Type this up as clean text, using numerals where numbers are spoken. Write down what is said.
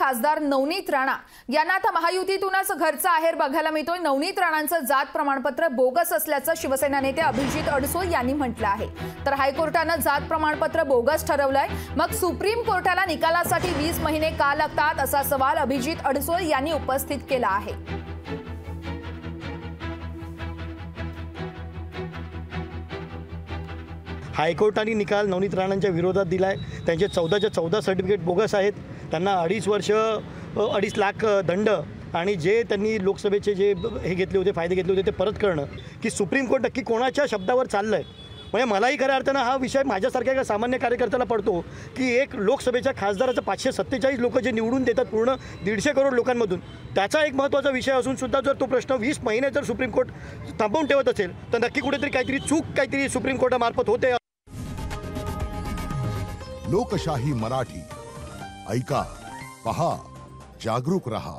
खासदार नवनीत राणा यांना आता महायुतीतूनच घरचा आहेर बघायला मिळतोय। नवनीत राणांचं जात प्रमाणपत्र बोगस असल्याचं शिवसेना नेते अभिजित अडसूळ यांनी म्हटलं आहे। तर हायकोर्टानं जात प्रमाणपत्र बोगस ठरवलंय। मग सुप्रीम कोर्टाला निकालासाठी 20 महिने का लागतात असा सवाल अभिजित अडसूळ यांनी उपस्थित केला आहे। हायकोर्टाने निकाल नवनीत राणांच्या विरोधात दिलाय। त्यांचे 14च्या 14 सर्टिफिकेट बोगस आहेत। त्यांना 2.5 वर्ष 2.5 लाख दंड आणि जे त्यांनी लोकसभेचे जे हे घेतले होते फायदे घेतले होते ते परत करणं की सुप्रीम कोर्ट नक्की कोणाच्या शब्दावर चाललंय। म्हणजे मलाही खऱ्या अर्थानं हा विषय माझ्यासारख्या एका सामान्य कार्यकर्त्याला पडतो की एक लोकसभेच्या खासदाराचं 547 लोक जे निवडून देतात पूर्ण 150 करोड लोकांमधून, त्याचा एक महत्त्वाचा विषय असून सुद्धा जर तो प्रश्न 20 महिने जर सुप्रीम कोर्ट थांबवून ठेवत असेल तर नक्की कुठेतरी काहीतरी सुप्रीम कोर्टामार्फत होते। लोकशाही मराठी ऐका, पहा, जागरूक रहा।